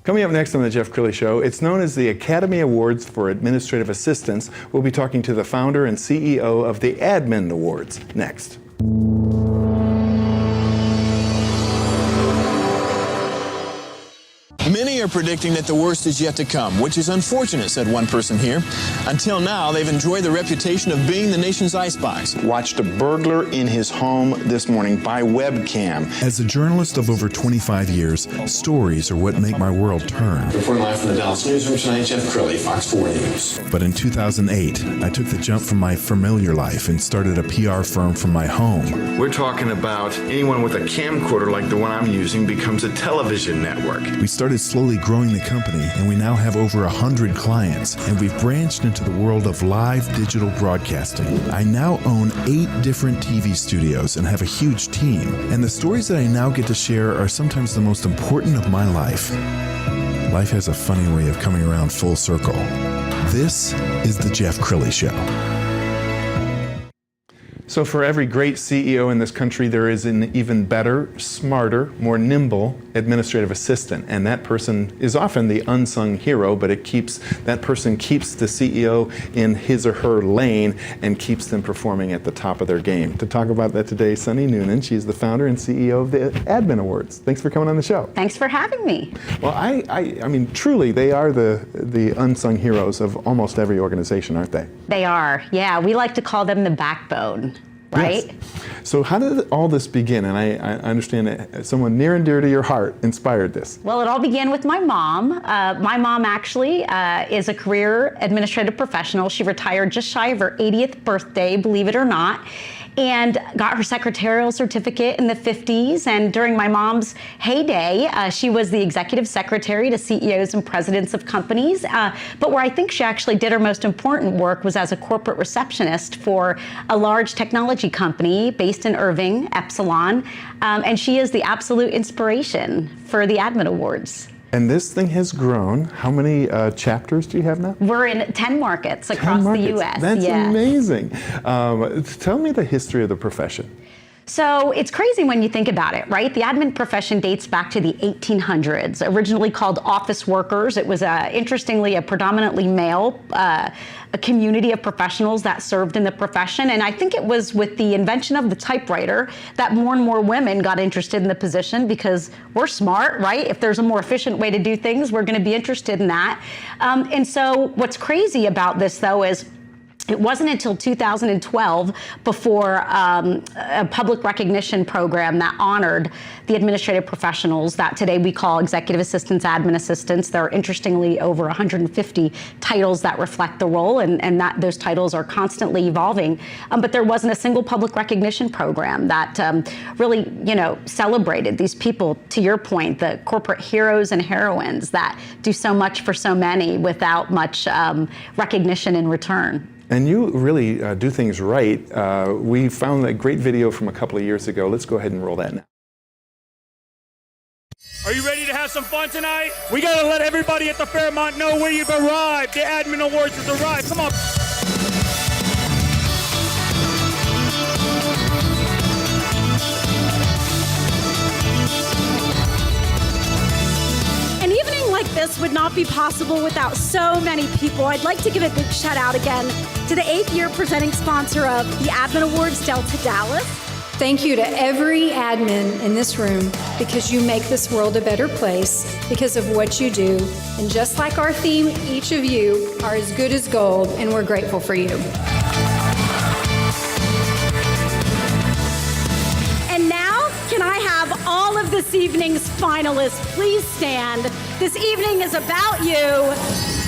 Coming up next on the Jeff Crilley Show, it's known as the Academy Awards for Administrative Assistants. We'll be talking to the founder and CEO of the Admin Awards next. Many are predicting that the worst is yet to come, which is unfortunate, said one person here. Until now, they've enjoyed the reputation of being the nation's icebox. Watched a burglar in his home this morning by webcam. As a journalist of over 25 years, stories are what make my world turn. Reporting live from the Dallas newsroom tonight, Jeff Crilley, Fox 4 News. But in 2008, I took the jump from my familiar life and started a PR firm from my home. We're talking about anyone with a camcorder like the one I'm using becomes a television network. We started slowly growing the company, and we now have over 100 clients, and we've branched into the world of live digital broadcasting. I now own 8 different TV studios and have a huge team, and the stories that I now get to share are sometimes the most important of my life. Life has a funny way of coming around full circle. This is the Jeff Crilley Show. So for every great CEO in this country, there is an even better, smarter, more nimble administrative assistant. And that person is often the unsung hero, but that person keeps the CEO in his or her lane and keeps them performing at the top of their game. To talk about that today, Sunny Nunan. She's the founder and CEO of the Admin Awards. Thanks for coming on the show. Thanks for having me. Well, I mean, truly, they are the unsung heroes of almost every organization, aren't they? They are, yeah. We like to call them the backbone. Right? Yes. So how did all this begin? And I understand that someone near and dear to your heart inspired this. Well, it all began with my mom. My mom actually is a career administrative professional. She retired just shy of her 80th birthday, believe it or not, and got her secretarial certificate in the 50s. And during my mom's heyday, she was the executive secretary to CEOs and presidents of companies. But where I think she actually did her most important work was as a corporate receptionist for a large technology company based in Irving, Epsilon. And she is the absolute inspiration for the Admin Awards. And this thing has grown. How many chapters do you have now? We're in 10 markets across the U.S. That's amazing. Tell me the history of the profession. So it's crazy when you think about it, right? The admin profession dates back to the 1800s, originally called office workers. It was, interestingly, a predominantly male a community of professionals that served in the profession. And I think it was with the invention of the typewriter that more and more women got interested in the position, because we're smart, right? If there's a more efficient way to do things, we're going to be interested in that. And so what's crazy about this, though, is it wasn't until 2012 before a public recognition program that honored the administrative professionals that today we call executive assistants, admin assistants. There are interestingly over 150 titles that reflect the role, and that those titles are constantly evolving. But there wasn't a single public recognition program that really, celebrated these people, to your point, the corporate heroes and heroines that do so much for so many without much recognition in return. And you really do things right. We found a great video from a couple of years ago. Let's go ahead and roll that now. Are you ready to have some fun tonight? We gotta let everybody at the Fairmont know where you've arrived. The Admin Awards has arrived. Come on. This would not be possible without so many people. I'd like to give a big shout out again to the 8th year presenting sponsor of the Admin Awards, Delta Dallas. Thank you to every admin in this room, because you make this world a better place because of what you do. And just like our theme, each of you are as good as gold, and we're grateful for you. And now, can I have all of this evening's finalists please stand? This evening is about you.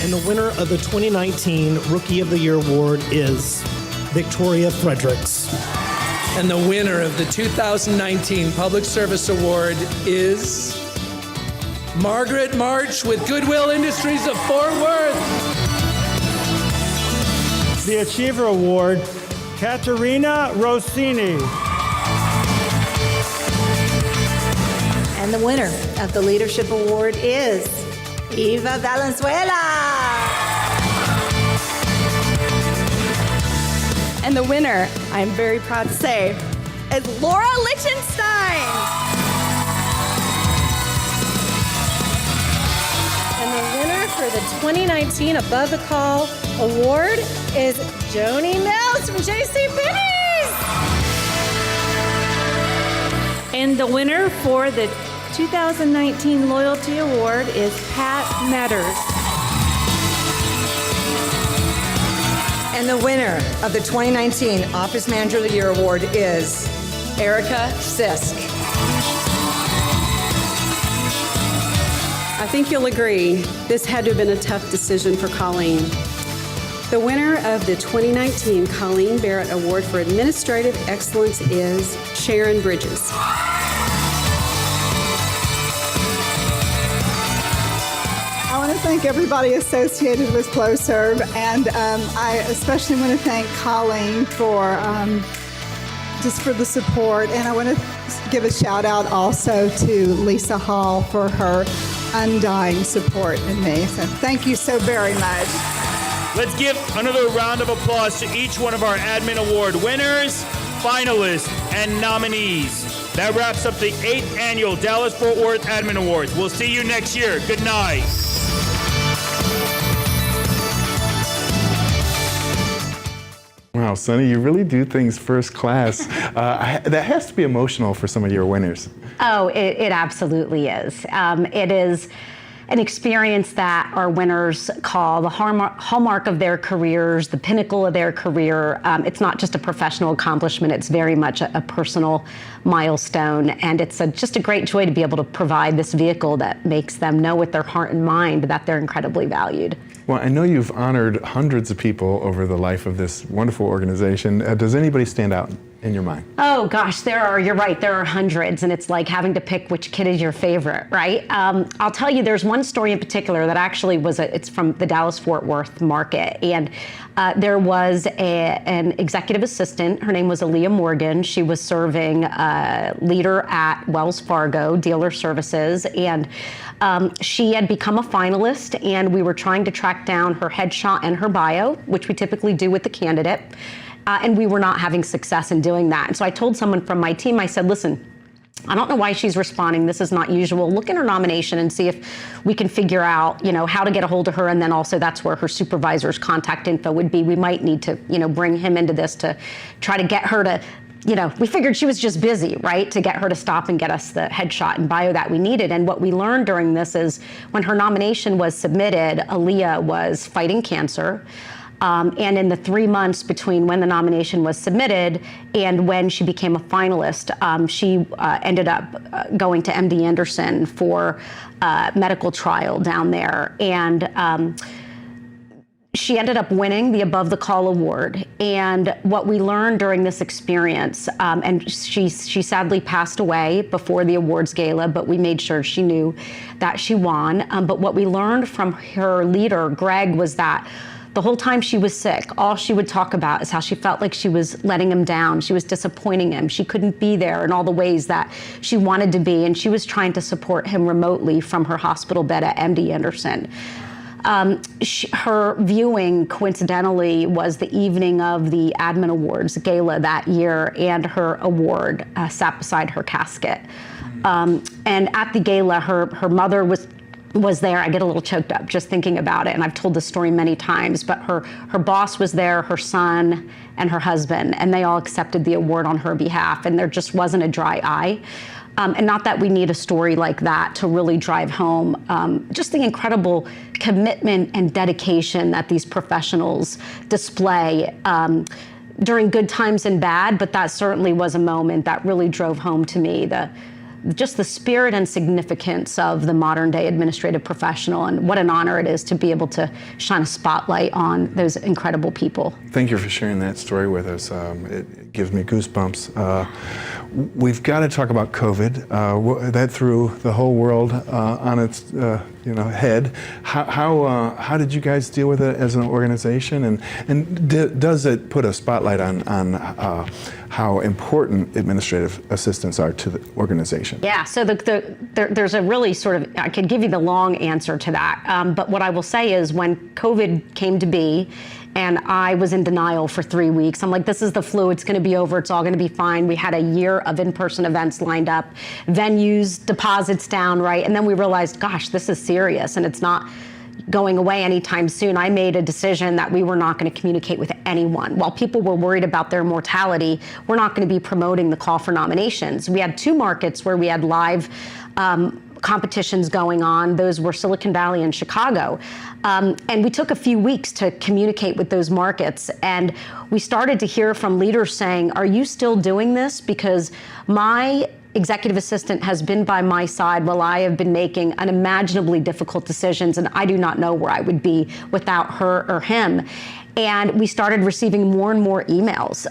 And the winner of the 2019 Rookie of the Year Award is Victoria Fredericks. And the winner of the 2019 Public Service Award is Margaret March with Goodwill Industries of Fort Worth. The Achiever Award, Katerina Rossini. And the winner of the Leadership Award is Eva Valenzuela. And the winner, I'm very proud to say, is Laura Lichtenstein. 2019 Above the Call Award is Joni Mills from JCPenney's. And the winner for the 2019 Loyalty Award is Pat Metters. And the winner of the 2019 Office Manager of the Year Award is Erica Sisk. I think you'll agree, this had to have been a tough decision for Colleen. The winner of the 2019 Colleen Barrett Award for Administrative Excellence is Sharon Bridges. I want to thank everybody associated with FlowServe, and I especially want to thank Colleen for just for the support, and I want to give a shout out also to Lisa Hall for her undying support in me. So thank you so very much. Let's give another round of applause to each one of our Admin Award winners, finalists, and nominees. That wraps up the 8th annual Dallas-Fort Worth Admin Awards. We'll see you next year. Good night. Wow, Sunny, you really do things first class. That has to be emotional for some of your winners. Oh, it absolutely is. It is an experience that our winners call the hallmark of their careers, the pinnacle of their career. It's not just a professional accomplishment, it's very much a personal milestone. And it's just a great joy to be able to provide this vehicle that makes them know with their heart and mind that they're incredibly valued. Well, I know you've honored hundreds of people over the life of this wonderful organization. Does anybody stand out in your mind? Oh gosh, you're right, there are hundreds, and it's like having to pick which kid is your favorite, right? I'll tell you, there's one story in particular that actually it's from the Dallas-Fort Worth market, and there was an executive assistant. Her name was Aaliyah Morgan. She was serving leader at Wells Fargo Dealer Services, and she had become a finalist, and we were trying to track down her headshot and her bio, which we typically do with the candidate. And we were not having success in doing that. And so I told someone from my team, I said, listen, I don't know why she's responding. This is not usual. Look in her nomination and see if we can figure out, how to get a hold of her. And then also that's where her supervisor's contact info would be. We might need to, bring him into this to try to get her to, we figured she was just busy, right? To get her to stop and get us the headshot and bio that we needed. And what we learned during this is when her nomination was submitted, Aaliyah was fighting cancer. And in the 3 months between when the nomination was submitted and when she became a finalist, she ended up going to MD Anderson for medical trial down there. And she ended up winning the Above the Call Award. And what we learned during this experience, and she sadly passed away before the awards gala, but we made sure she knew that she won. But what we learned from her leader, Greg, was that the whole time she was sick, all she would talk about is how she felt like she was letting him down. She was disappointing him. She couldn't be there in all the ways that she wanted to be, and she was trying to support him remotely from her hospital bed at MD Anderson. Her viewing, coincidentally, was the evening of the Admin Awards gala that year, and her award sat beside her casket. And at the gala, her mother was there. I get a little choked up just thinking about it, and I've told this story many times, but her boss was there, her son, and her husband, and they all accepted the award on her behalf, and there just wasn't a dry eye. And not that we need a story like that to really drive home just the incredible commitment and dedication that these professionals display during good times and bad, but that certainly was a moment that really drove home to me just the spirit and significance of the modern day administrative professional, and what an honor it is to be able to shine a spotlight on those incredible people. Thank you for sharing that story with us. It gives me goosebumps. We've got to talk about COVID. That threw the whole world on its head. How did you guys deal with it as an organization? And does it put a spotlight on how important administrative assistants are to the organization? Yeah, so there's a really I could give you the long answer to that. But what I will say is when COVID came to be, and I was in denial for 3 weeks. I'm like, this is the flu, it's gonna be over, it's all gonna be fine. We had a year of in-person events lined up, venues, deposits down, right? And then we realized, gosh, this is serious, and it's not, going away anytime soon, I made a decision that we were not going to communicate with anyone. While people were worried about their mortality, we're not going to be promoting the call for nominations. We had 2 markets where we had live competitions going on. Those were Silicon Valley and Chicago. And we took a few weeks to communicate with those markets. And we started to hear from leaders saying, are you still doing this? Because my executive assistant has been by my side while I have been making unimaginably difficult decisions, and I do not know where I would be without her or him. And we started receiving more and more emails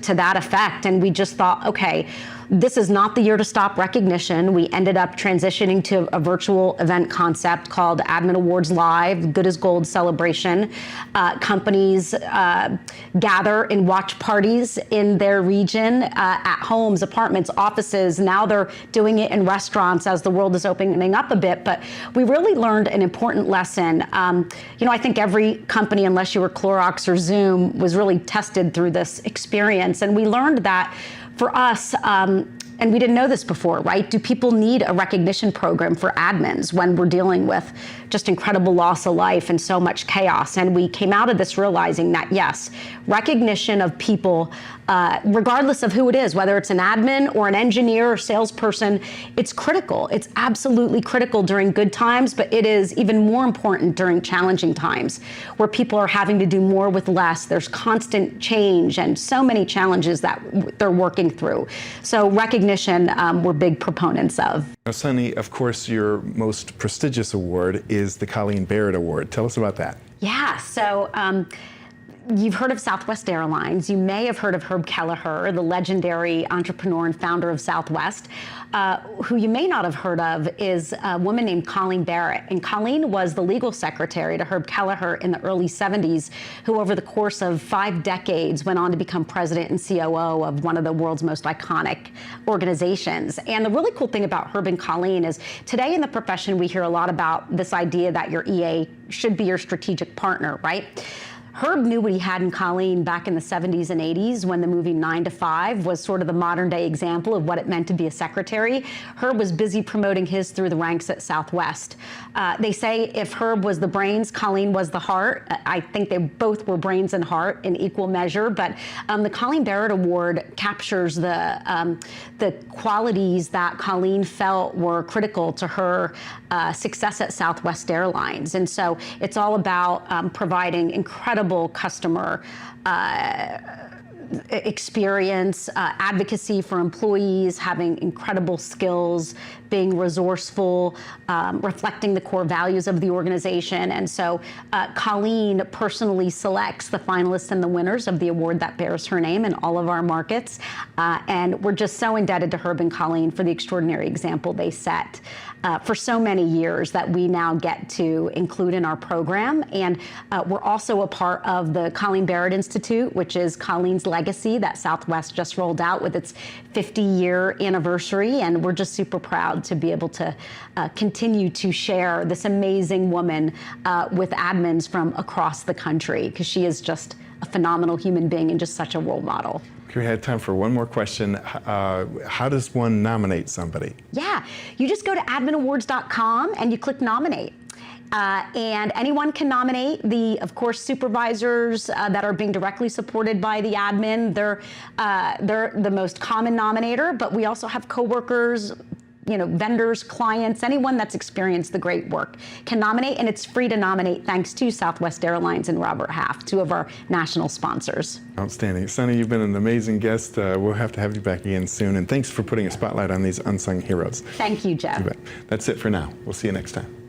to that effect, and we just thought, okay, this is not the year to stop recognition. We ended up transitioning to a virtual event concept called Admin Awards Live, Good as Gold celebration. Companies gather and watch parties in their region at homes, apartments, offices. Now they're doing it in restaurants as the world is opening up a bit. But we really learned an important lesson. I think every company, unless you were Clorox or Zoom, was really tested through this experience. And we learned that for us, and we didn't know this before, right? Do people need a recognition program for admins when we're dealing with just incredible loss of life and so much chaos? And we came out of this realizing that, yes, recognition of people, regardless of who it is, whether it's an admin or an engineer or salesperson, it's critical. It's absolutely critical during good times, but it is even more important during challenging times where people are having to do more with less. There's constant change and so many challenges that they're working through. So recognition, we're big proponents of. Now, Sunny, of course, your most prestigious award is the Colleen Barrett Award. Tell us about that. Yeah, so you've heard of Southwest Airlines. You may have heard of Herb Kelleher, the legendary entrepreneur and founder of Southwest. Who you may not have heard of is a woman named Colleen Barrett. And Colleen was the legal secretary to Herb Kelleher in the early 70s, who over the course of 5 decades went on to become president and COO of one of the world's most iconic organizations. And the really cool thing about Herb and Colleen is today in the profession, we hear a lot about this idea that your EA should be your strategic partner, right? Herb knew what he had in Colleen back in the 70s and 80s when the movie 9 to 5 was sort of the modern day example of what it meant to be a secretary. Herb was busy promoting his through the ranks at Southwest. They say if Herb was the brains, Colleen was the heart. I think they both were brains and heart in equal measure, but the Colleen Barrett Award captures the qualities that Colleen felt were critical to her success at Southwest Airlines. And so it's all about providing incredible customer experience, advocacy for employees, having incredible skills, being resourceful, reflecting the core values of the organization. And so Colleen personally selects the finalists and the winners of the award that bears her name in all of our markets. And we're just so indebted to Herb and Colleen for the extraordinary example they set for so many years that we now get to include in our program. And we're also a part of the Colleen Barrett Institute, which is Colleen's legacy that Southwest just rolled out with its 50-year anniversary. And we're just super proud to be able to continue to share this amazing woman with admins from across the country, because she is just a phenomenal human being and just such a role model. We had time for one more question. How does one nominate somebody? Yeah, you just go to adminawards.com and you click nominate. And anyone can nominate. Of course, supervisors that are being directly supported by the admin, they're the most common nominator, but we also have coworkers, vendors, clients, anyone that's experienced the great work can nominate, and it's free to nominate thanks to Southwest Airlines and Robert Half, 2 of our national sponsors. Outstanding. Sunny, you've been an amazing guest. We'll have to have you back again soon, and thanks for putting a spotlight on these unsung heroes. Thank you, Jeff. That's it for now. We'll see you next time.